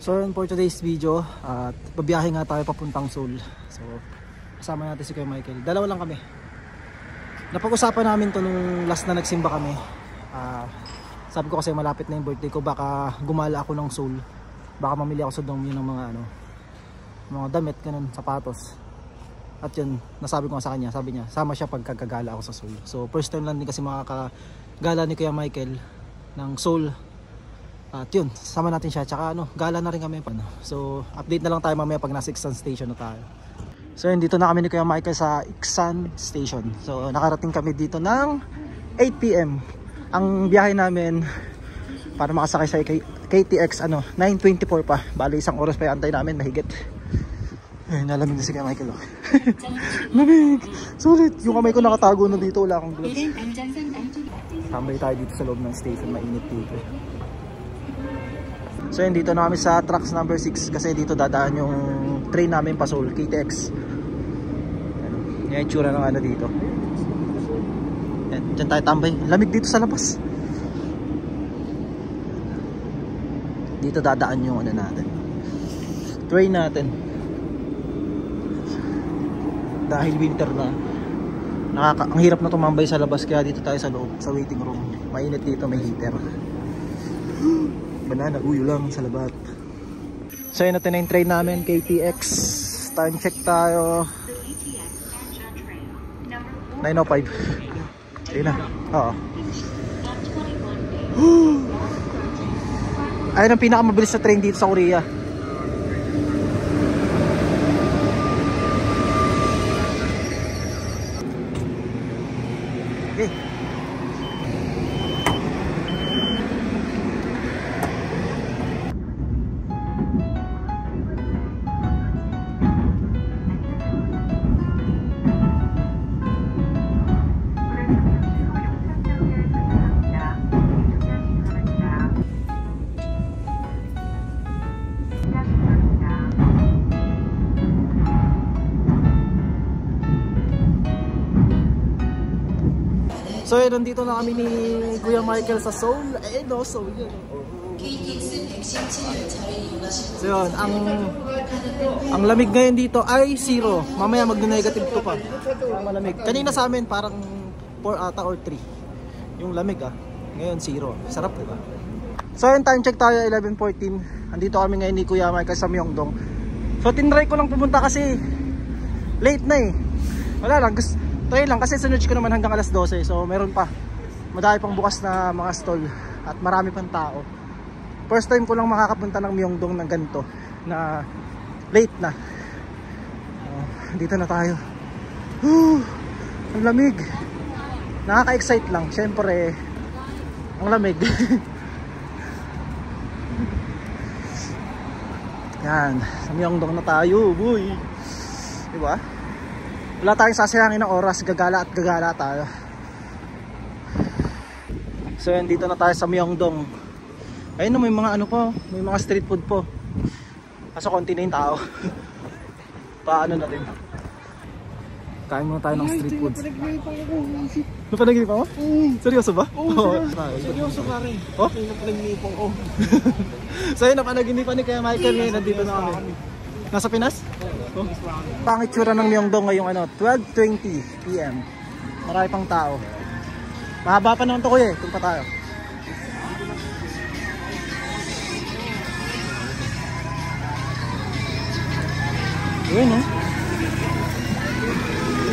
So yun for today's video, at babiyahe nga tayo papuntang Seoul. So kasama natin si Kuya Michael. Dalawa lang kami. Napag-usapan namin to nung last na nagsimba kami. Sabi ko kasi malapit na yung birthday ko, baka gumala ako ng Seoul. Baka mamili ako sa dong yun ng mga damit, ganun, sapatos. At yun, nasabi ko nga sa kanya, sabi niya, sama siya pagkagala ako sa Seoul. So first time lang din kasi makakagala ni Kuya Michael ng Seoul. At yun, sama natin siya, tsaka gala na rin kami. So update na lang tayo mamaya pag nasa Iksan Station na tayo. So yun, dito na kami ni Kuya Michael sa Iksan Station. So nakarating kami dito ng 8 PM. Ang biyahe namin para makasakay sa KTX 9:24 pa. Bali isang oras pa yung antay namin, mahigit. Ay, nalamig na si Kuya Michael. Lamig! Sulit! Yung kamay ko nakatago na dito, wala akong gloves. Tambay tayo dito sa loob ng station, mainit dito. So yun, dito na kami sa tracks number 6 kasi dito dadaan yung train namin pa Seoul, KTX. Yan yung tsura ng dito. Yan, dyan tayo tambay. Lamig dito sa labas. Dito dadaan yung natin, train natin. Dahil winter na, ang hirap na tumambay sa labas, kaya dito tayo sa loob, sa waiting room. Mainit dito, may heater. Banana uyo lang sa labat. So yun natin na yung train namin, KTX. Time check tayo, 9:05. Ayun na, oo. Ayun ang pinakamabilis na train dito sa Korea. Okay. So yun, nandito na kami ni Kuya Michael sa Seoul. Seoul yun. So yun, ang lamig ngayon dito ay 0. Mamaya mag-negative 2 pa. Malamig. Kanina sa amin parang 4 ata or 3. Yung lamig Ngayon 0. Sarap, diba? So yun, time check tayo 11:14. Andito kami ngayon ni Kuya Michael sa Myeongdong. So tinry ko lang pumunta kasi late na Wala lang, try lang kasi sunod ko naman hanggang alas 12. So meron pa, madami pang bukas na mga stall at marami pang tao. First time ko lang makakapunta ng Myeongdong ng ganito na late na. Dito na tayo. Ang lamig. Nakaka-excite lang. Syempre ang lamig. Yan, sa Myeongdong na tayo, boy. Diba? Wala tayong sasayangin ng oras, gagala at gagala tayo. So yan, dito na tayo sa Myeongdong. Ayun may mga may mga street food po. Kaso konti na yung tao. Paano natin? Kain muna tayo ng street food. Napanaginipan mo? Seryoso ba? Oo, seryoso ka rin. Napanaginipan ko. So yun, napanaginipan ni Kuya Michael ngayon, nandito na kami. Nasa Pinas? Pangitsura ng Myeongdong ngayong 12:20 PM. Marami pang tao. Mahaba pa naman to kuya Tung pa tayo. Ayun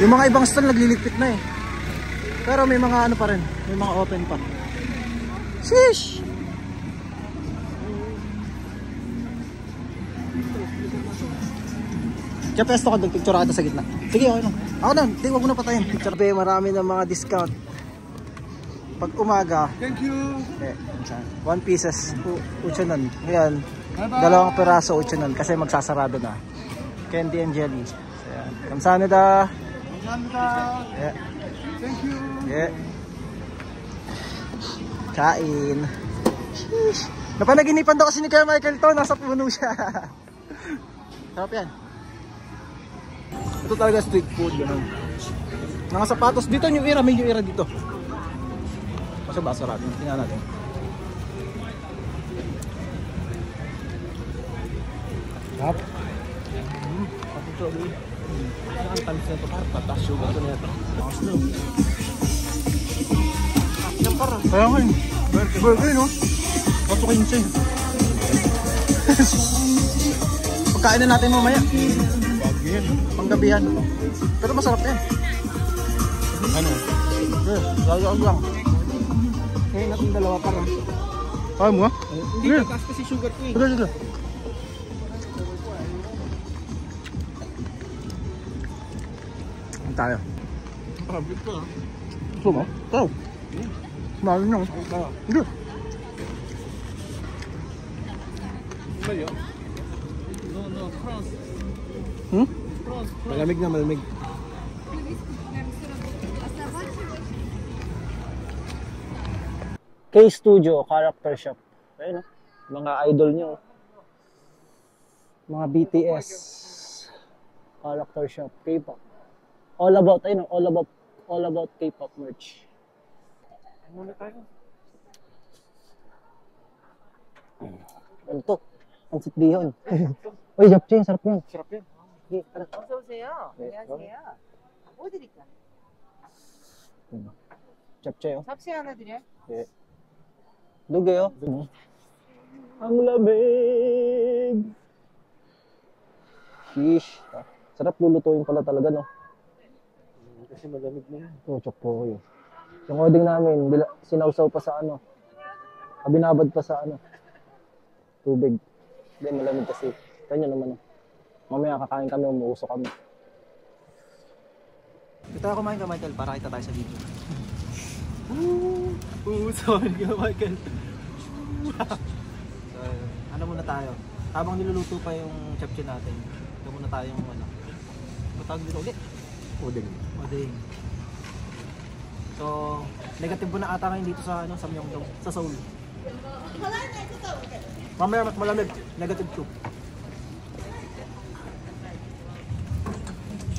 Yung mga ibang stall nagliligpit na Pero may mga pa rin. May mga open pa. Sheesh! Kaya pesto ka doon, picture ka sa gitna. Sige, okay lang. Ako na, huwag mo na patayin. Picture. Marami ng mga discount. Pag umaga. Thank you. 1 pieces, uchonon. Ngayon, 2 peraso uchonon kasi magsasarado na. Candy and jelly. So, yan. Kamsahamnida. Kamsahamnida. Yeah. Thank you. Yeah. Kain. Sheesh. Napanaginipan daw kasi ni Kuya Michael to. Nasa puno siya. Sarap yan. Ito talaga street food, gano'n. Mga sapatos, dito yung era, may yung era dito. Kasi ba, sarap. Tingnan natin. Hap. Pati ito, doon. Ang tamis na ito, parang patas sugar ito na ito. Bakas na. Yan parang. Kaya nga yun. Burger, no? 8.15. Pagkain na natin mamaya. Bagyan. Panggabihan. Pero masarap yan. Ano? Lalo lang. Kaya natin dalawa parang. Kaya mo ha? Hindi, taas kasi sugar ko eh. Sige. Ano tayo? Pabit ko ha. Gusto mo? Ito. Mahal nyo. Hindi. Mayo? No, France. Malamig na, malamig. K-Studio Character Shop. Ayun, mga idol nyo. Mga BTS Character Shop, K-pop. All about, ayun, all about K-pop merch. Muna tayo. Ano to? Ang sitbihon. Uy, japchae, sarap yan. Sarap yan. Okay, tara. 어서 오세요. 안녕하세요. 뭐 드릴까? Japchae, oh. 잡채 하나 드려요? 예. Dugeyo. Ang lamig. Fish. Sarap lulutuin pala talaga, no? Kasi malamig na yan. Oh, chokpo yun. Yung oding namin, sinawsaw pa sa ano. Binabad pa sa ano. Tubig. Hindi, malamig kasi. Kanya naman, oh. Mamaya kakain kami, umuusok kami. Dito tayo kumain ka, Michael, para kita tayo sa video. Sorry ka, Michael. So, ano muna tayo? Habang niluluto pa yung chapche natin, ito muna tayo yung ano. Matawag dito ulit? Uding. Oding. So, negative po na ata ngayon dito sa ano, sa Myeongdong, sa Seoul. Mamaya malamig, negative 2.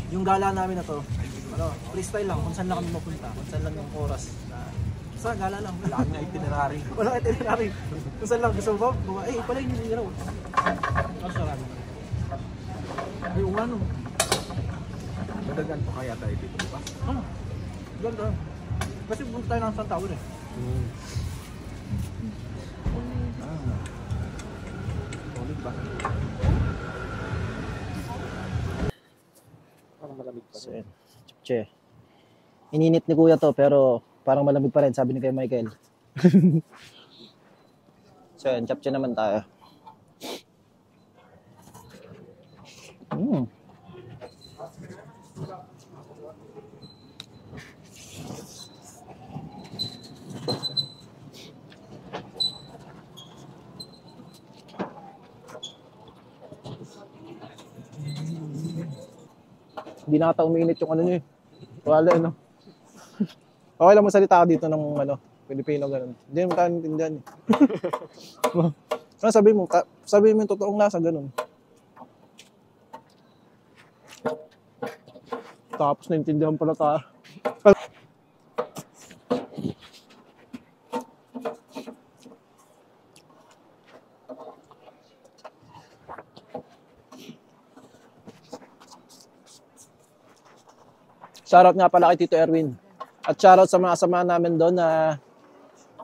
Yung gala namin na to, ano, freestyle lang, kung saan lang kami mapunta, kung saan lang yung oras na sa gala lang. Wala kang itinerary. Wala kang itinerary. Kung saan lang gusto mo ba? Eh, pala yun yung gano'n. Ang sarap. Ay, yung ano. Madagan pa kaya tayo dito, di ba? Ganda. Kasi punta tayo ng San Taon eh. Ulit ba? Parang malamig pa. So, chapche. Ininit ni Kuya to pero parang malamig pa rin, sabi ni kay Michael. So, yan, chapche naman tayo. Hindi na ata uminit yung ano nyo eh. Wala ano. Okay lang magsalita ako dito ng ano, Pilipino gano'n. Hindi mo tayo naintindihan eh. Ano sabihin mo yung totoong lasa gano'n. Tapos naintindihan pala tayo. Shoutout nga pala kay Tito Erwin. At shoutout sa mga kasama namin doon na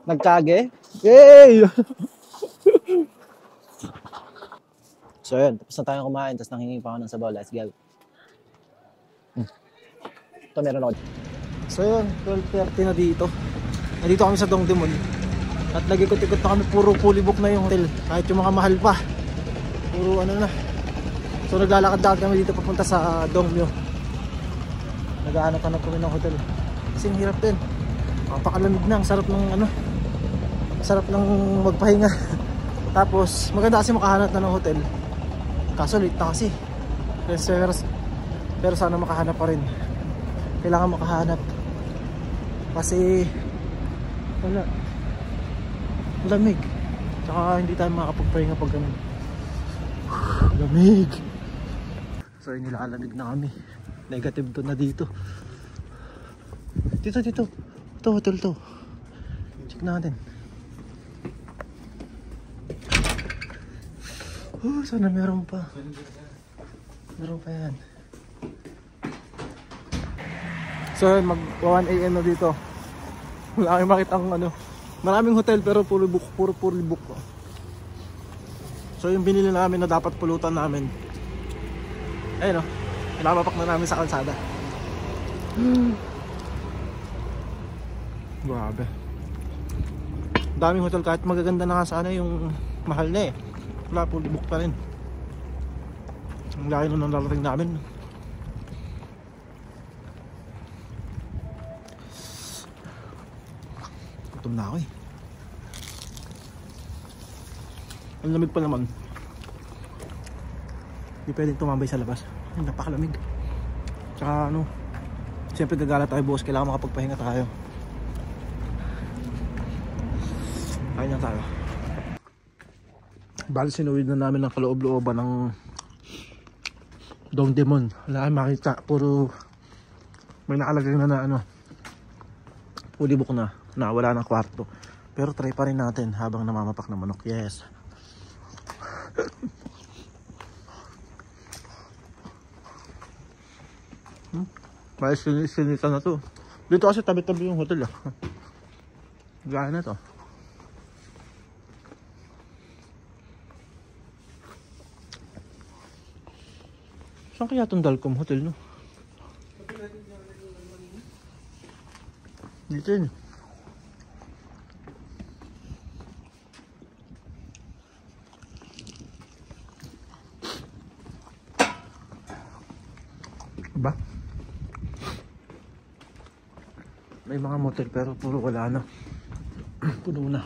nagkage. Yay! So yun, tapos na tayong kumain, tapos nanghingi pa ako ng sabaw. Let's go. Ito meron ako. So yun, 12:30 na dito. Nandito kami sa Dongdaemun. At nag-ikot-ikot na kami, puro fully book na yung hotel. Kahit yung mga mahal pa. Puro ano na. So naglalakad-lakad kami dito papunta sa Dongmyo. Nag-aanap-anap kami ng hotel. Kasi ang hirap din. Napakalamig na, ang sarap ng ano. Sarap ng magpahinga. Tapos maganda kasi makahanap na ng hotel. Kaso late na kasi. Pero sana makahanap pa rin. Kailangan makahanap. Kasi wala. Lamig. Tsaka hindi tayo makakapagpahinga pag ganun. Lamig. So nilalamig na kami. Negative to na dito. Dito. Ito, hotel to. Check natin. Sana meron pa. Meron pa yan. So mag 1 AM na dito. Wala kayong makitang ano. Maraming hotel pero puro book. So yung binili namin na dapat pulutan namin. Ayun o. Pinapapak na namin sa kalsada. Grabe. Daming hotel kahit magaganda na nga sana yung mahal na eh. Wala, fully book pa rin. Ang laki nun ang narating namin. Gutom na ako eh. Ang lamig pa naman. Hindi pwedeng tumambay sa labas. Ay, napakalamig. Tsaka ano, siyempre gagala tayo bukas. Kailangan makapagpahinga tayo. Kain na tayo. Bali sinuwid na namin ng kaloob-looban ng Dongdaemun. Wala kayong makita. Puro may nakalagay na ano, fully book na wala ng kwarto. Pero try pa rin natin habang namamapak na manok. Yes. May sinita na to. Dito kasi tabi-tabi yung hotel ah. Gaya na to. Saan kaya itong Dalcom Hotel, no? Dito yun. Ba? May mga motel pero puro wala na. Puno na.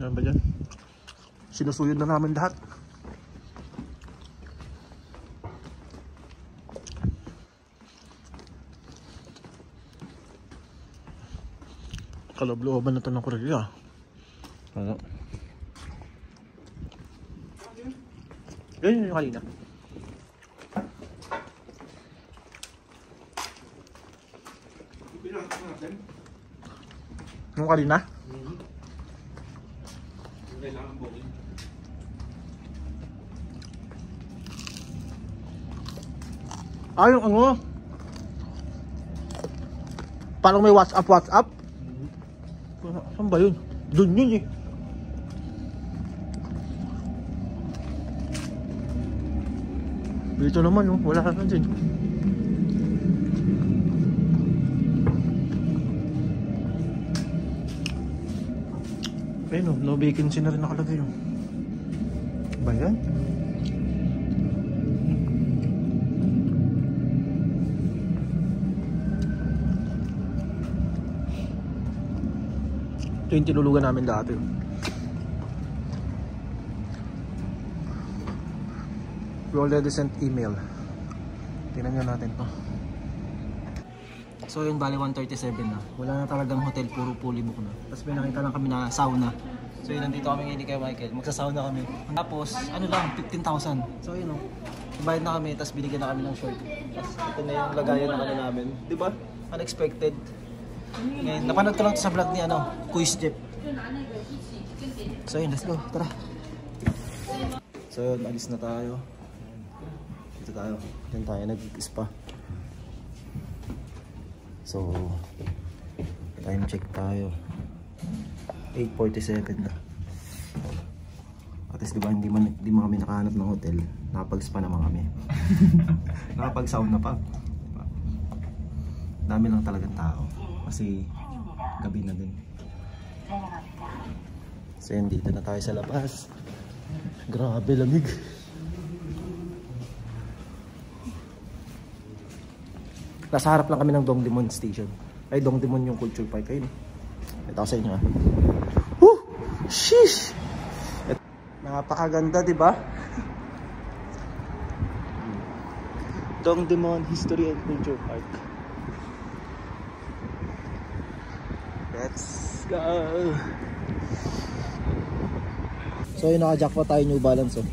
Ano ba dyan? Sinusuyod na namin lahat. Kaloob-looban na ito ng Korea. Ano? Yan yung kanina. Yung kanina? Ah, yung ano? Parang may WhatsApp? Saan ba yun? Doon yun eh. Dito naman oh, wala ka dyan. Ayun oh, no vacancy na rin nakalagay yun. Ba yan? Ito yung tinulugan namin dati. We already sent email. Tingnan nyo natin to. So yun, bali 1:37 na. Wala na talagang hotel, puro fully book na. Tapos may nakita lang kami na sauna. So yun, nandito kami ngayon kay Michael. Magsasauna kami. Tapos ano lang, 15,000. So yun o. Bayad na kami, tapos binigyan na kami ng short. Tapos ito na yung lagayan na ano namin. Diba? Unexpected. Ngayon, napanood ko lang ito sa vlog ni Quiz Jeep. So yun, let's go. Tara. So yun, alis na tayo. Dito tayo. Diyan tayo nag-spa. So, time check tayo. 8:47 na. At least diba hindi man kami nakahanap ng hotel. Nakapag-spa naman kami. Nakapag-sauna pa. Dami lang talagang tao. Kasi gabi na din. So yun, dito na tayo sa labas. Grabe lamig. Nasa harap lang kami ng Dongdaemun Station. Ay, Dongdaemun yung Culture Park. Ayun. Ito ako sa inyo ha. Woo! Sheesh! Napakaganda, diba? Dongdaemun History and Culture Park. Let's go! So yun, naka-jackpot tayo New Balance oh.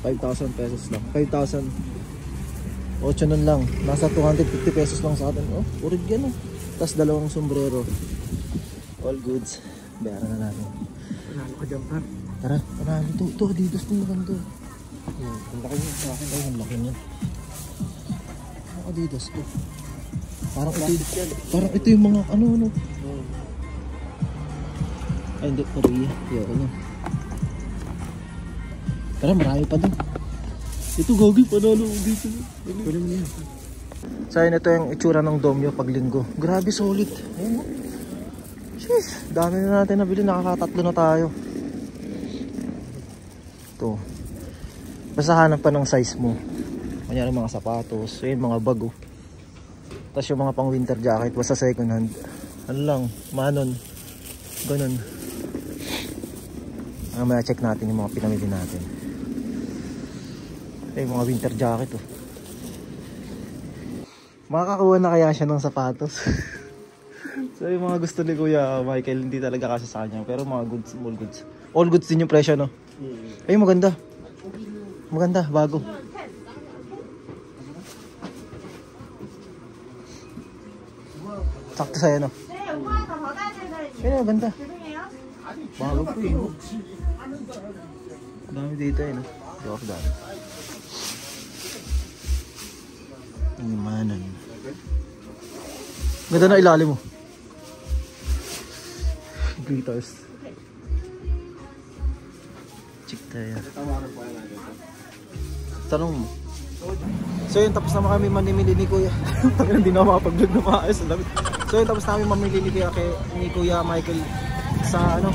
5,000 pesos lang. 5,000 8 nun lang. Nasa 250 pesos lang sa atin. Oh, urig yan oh. Tapos dalawang sombrero. All goods. Bayaran na natin. Panalo ka dyan, par. Tara, panalo to. Ito, Adidas to maganda. Ang laki niya sa akin. Ay, ang laki niya. Adidas to. Parang ito yung mga ano. Ay, hindi. Korea. Ayoko na. Tara, marami pa doon. Ito, gagi. Panalo dito. Pwede mo yan. So ayun, ito yung itsura ng Domyo pag linggo. Grabe, solid. Ayun, oh. Jeez, dami na natin nabili. Nakakatatlo na tayo. Ito. Basta hanap pa ng size mo. Kanyari mga sapatos. Ayun, mga bago. Tapos yung mga pang winter jacket. Basta second hand. Ano lang, manon. Ganon. Mamaya check natin yung mga pinamili natin. Ayun, mga winter jacket, oh. Makakakuha na kaya siya ng sapatos. So yung mga gusto ni Kuya Michael, hindi talaga kasi sa kanya. Pero mga goods, all goods. All goods din yung presyo, no? Ay, maganda. Maganda, bago. Sakto sa'yo, no? Ay, maganda. Bago po eh. Dami dito eh, no? Joke dami. Imanan. Ganda na ilalim mo. Glitters. Check tayo. Tanong mo. So yun, tapos na kami manimili ni Kuya. Hindi na makapag-vlog na maayos. So yun, tapos namin mamili ni Kuya Michael sa ano,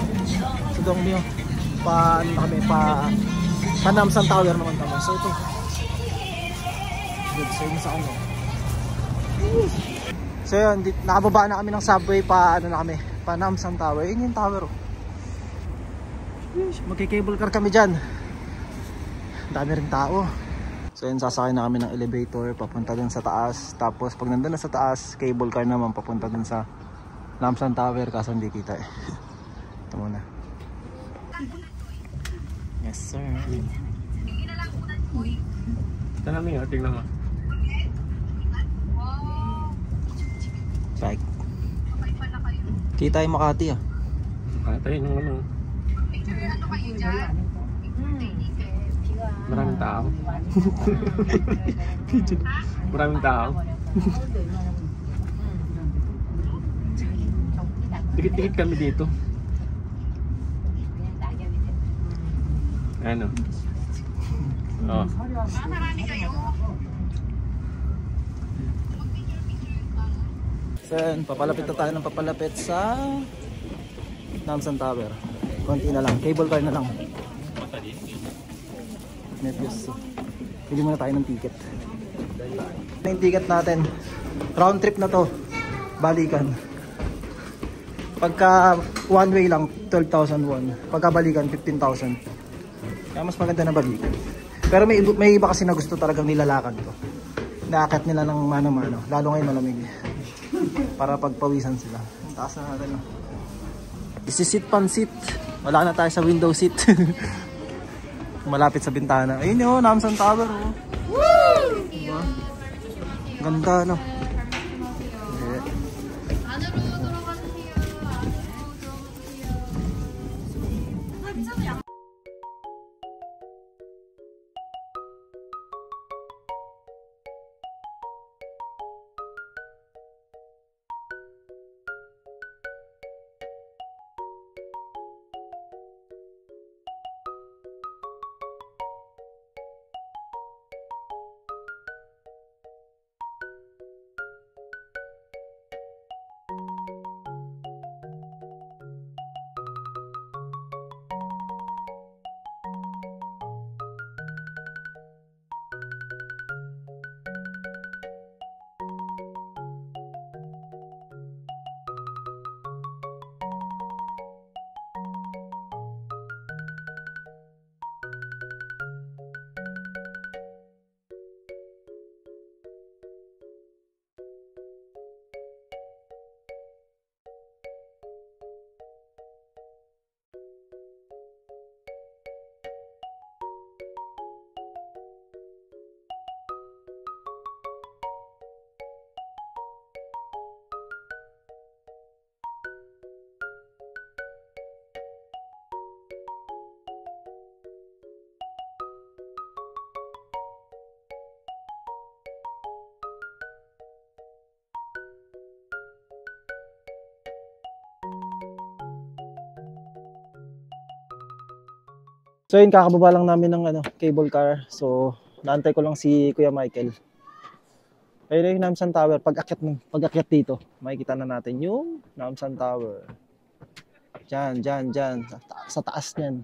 sa Dongmyo. Pa ano na kami, pa Namsan Tower naman kami. So ito. Good, so yun sa ano. So yun, nakababa na kami ng subway pa ano na kami, pa Namsan Tower. Yun yung tower, oh. Magki-cable car kami dyan. Dami rin tao. So yun, sasakay na kami ng elevator papunta dun sa taas. Tapos pag nandun na sa taas, cable car naman papunta dun sa Namsan Tower. Kaso hindi kita eh. Ito muna. Yes sir. Tingnan mo yun, tingnan mo. Bike. Kita yung Makati ah. Patay nung ano. Maraming tao. Maraming tao. Dikit-dikit kami dito. Ano? Oh. So yun, papalapit na tayo ng papalapit sa Namsan Tower. Konti na lang, cable car na lang. Nephews. Pili muna tayo ng ticket. Yung ticket natin, round trip na to, balikan. Pagka one way lang, 12,000 won. Pagka balikan, 15,000. Kaya mas maganda na balikan. Pero may iba kasi na gusto talagang nilalakad to. Naakat nila ng mano-mano, lalo ngayon malamig. Para pagpawisan sila. Taas na natin. Isisit pansit. Wala na tayo sa window seat. Malapit sa bintana. Ayun yun, Namsan Tower. Oh. Woo! Diba? Ganda, no? Yeah. So yun, kakababa lang namin ng cable car. So naantay ko lang si Kuya Michael. Ayun yung Namsan Tower. Pag akyat dito, makikita na natin yung Namsan Tower. Diyan. Sa taas niyan.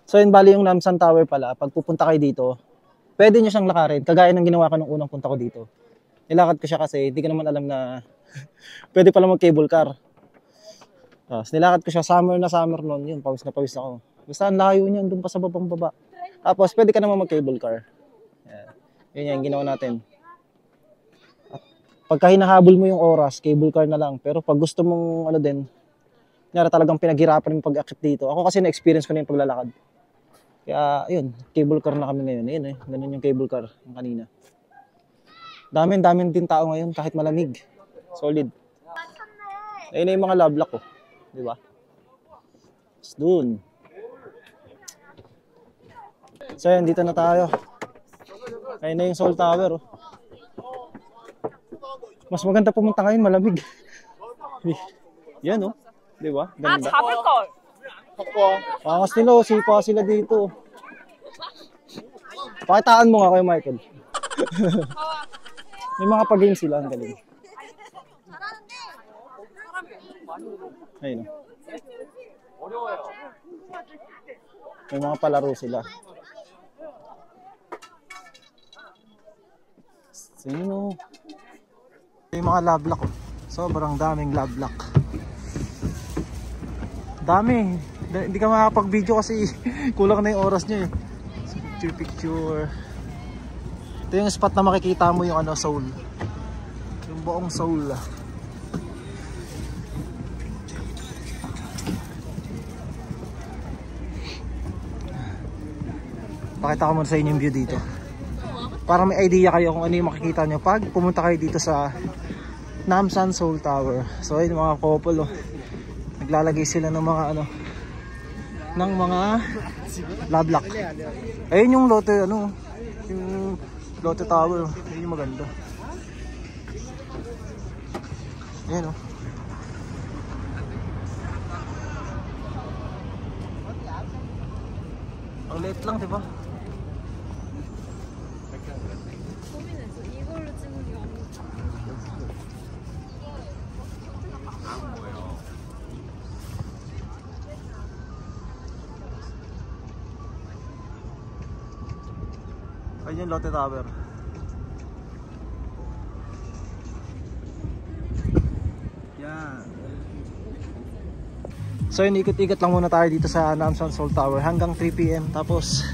So yun, bali yung Namsan Tower pala. Pag pupunta kayo dito, pwede nyo siyang lakarin. Kagaya ng ginawa ko nung unang punta ko dito. Nilakad ko siya kasi hindi ko naman alam na pwede pala mag-cable car. Tapos nilakad ko siya, summer noon, yun, pawis na pawis ako. Basta ang layo niyan, doon pa sa babang baba. Tapos pwede ka naman mag-cable car. Yun yung ginawa natin. At pagka hinahabol mo yung oras, cable car na lang. Pero pag gusto mong kunyari talagang pinaghirapan yung pag-akit dito. Ako kasi na-experience ko na yung paglalakad. Kaya yun, cable car na kami ngayon. Yun ganun yung cable car yung kanina. Daming din tao ngayon kahit malamig. Solid. Ayun na yung mga lovelock ko. Di ba? Doon. So yan, dito na tayo. Ayun na yung Seoul Tower. Oh. Mas maganda pumunta ngayon, malamig. Yan oh. Di ba? Ganda. Pangas nila, sipa sila dito. Pakitaan mo nga kayo, Michael. May mga pag-game sila, ang galing. Ayun. May mga palaro sila. Sino? May mga lovelock. Sobrang daming lovelock. Dami. Hindi ka makapag-video kasi kulang na yung oras niya eh. So, picture. Ito yung spot na makikita mo yung Seoul. Yung buong Seoul. Pakita ko muna sa inyo yung view dito. Para may idea kayo kung ano yung makikita nyo pag pumunta kayo dito sa Namsan Seoul Tower. So ayun mga couple oh. Naglalagay sila ng mga ng mga lovelock. Ayun yung Lotte yung Lotte Tower. Ayun yung maganda. Ayun oh. Ang liit lang, diba? Ayun yung Lotte Tower. Yan. So yun, ikot-ikot lang muna tayo dito sa Namsan Seoul Tower hanggang 3 PM. Tapos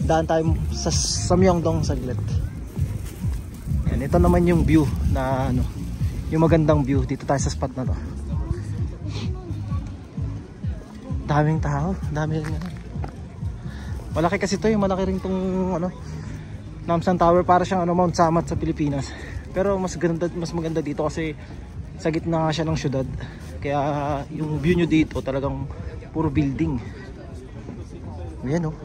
daan tayo sa Myeongdong saglit. Yan, ito naman yung view na yung magandang view dito tayo sa spot na to. Daming tao, daming malaki kasi to, yung malaki rin tong Namsan Tower, para siyang Mount Samat sa Pilipinas. Pero mas maganda dito kasi sa gitna nga siya ng syudad. Kaya yung view nyo dito talagang puro building. Ayan oh.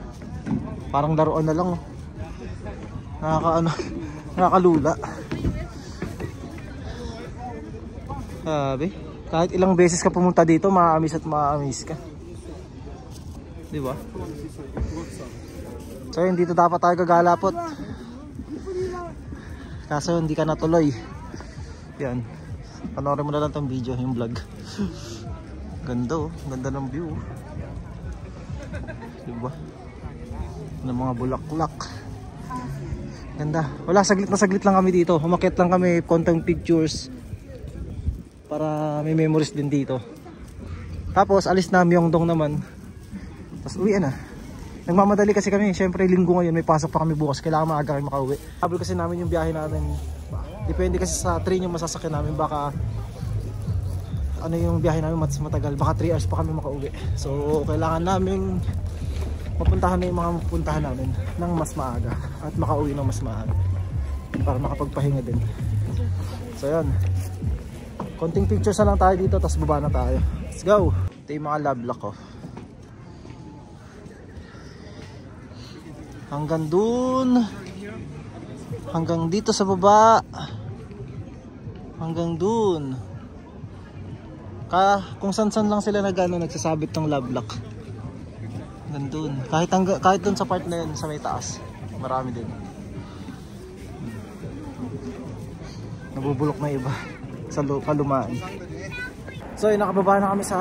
Parang laruan na lang oh. Nakakalula. Sabi, kahit ilang beses ka pumunta dito, maaamis at maaamis ka. Di ba? So yun, dito dapat tayo gagalapot. Kaso hindi ka natuloy. Yan. Panoorin mo na lang tong video, yung vlog. Ganda oh, ganda ng view. Diba? Ng mga bulaklak. Ganda. Wala, saglit na saglit lang kami dito. Umakyat lang kami, konting pictures. Para may memories din dito. Tapos alis na Myeongdong naman. Tapos uwi na. Nagmamadali kasi kami, syempre linggo ngayon, may pasok pa kami bukas. Kailangan maaga kami makauwi. Habol kasi namin yung biyahe namin. Depende kasi sa train yung masasakyan namin, baka yung biyahe namin mas matagal, baka 3 hours pa kami makauwi. So kailangan namin mapuntahan na yung mga mapuntahan namin ng mas maaga at makauwi ng mas maaga para makapagpahinga din. So yan, konting pictures na lang tayo dito, tapos baba na tayo. Let's go! Ito yung mga lovelock ko. Hanggang dun, hanggang dito sa baba, hanggang dun. Kung san-san lang sila nagsasabit ng love lock. Nandun. Kahit dun sa part na yun, sa may taas. Marami din. Nabubulok na iba sa kalumaan. So yun, nakababa na kami sa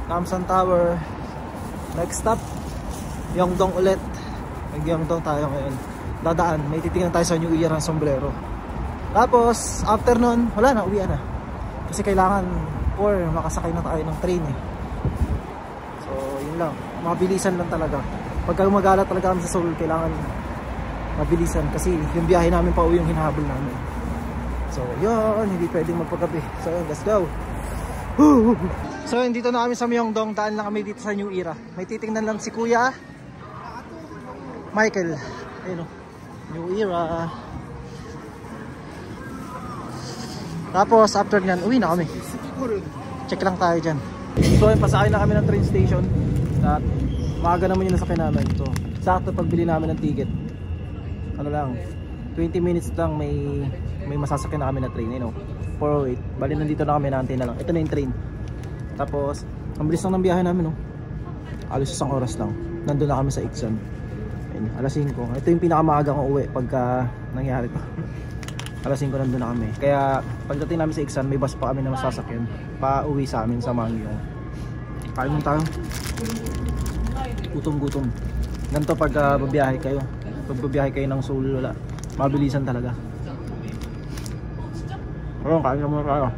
Namsan Tower. Next stop, Yeongdong ulit. Nag-Yeongdong tayo ngayon. Dadaan, may titingnan tayo sa New Year ng sombrero. Tapos, after nun, wala na, uwian na. Kasi kailangan, or makasakay na tayo ng train eh. So, yun lang. Mabilisan lang talaga. Pagka gumagala talaga kami sa Seoul, kailangan mabilisan. Kasi yung biyahe namin pa uwi yung hinahabol namin. So, yun, hindi pwedeng magpagabi. So, let's go. So, dito na kami sa Myeongdong. Daan lang kami dito sa New Era. May titingnan lang si Kuya Michael. Ayun o. New Era. Tapos, after nyan, uwi na kami. Check lang tayo dyan. So, pasakay na kami ng train station. At maaga naman yung nasakay namin. So, sakto pagbili namin ng ticket. Ano lang, 20 minutes lang may masasakyan na kami na train. You know, 408. Bali, nandito na kami, naantay na lang. Ito na yung train. Tapos, ang bilis lang ng biyahe namin, no? Alos 1 oras lang. Nandun na kami sa Iksan. Ayun, alas 5. Ito yung pinakamaagang uwi pagka nangyari to. Alas 5 nandun na kami. Kaya, pagdating namin sa Iksan, may bus pa kami na masasakyan. Pa-uwi sa amin sa Mangyo. Kain mo tayo. Gutom-gutom. Ganito pag babiyahe kayo. Pag babiyahe kayo ng Seoul, wala. Mabilisan talaga. Ayun, kain ka muna tayo.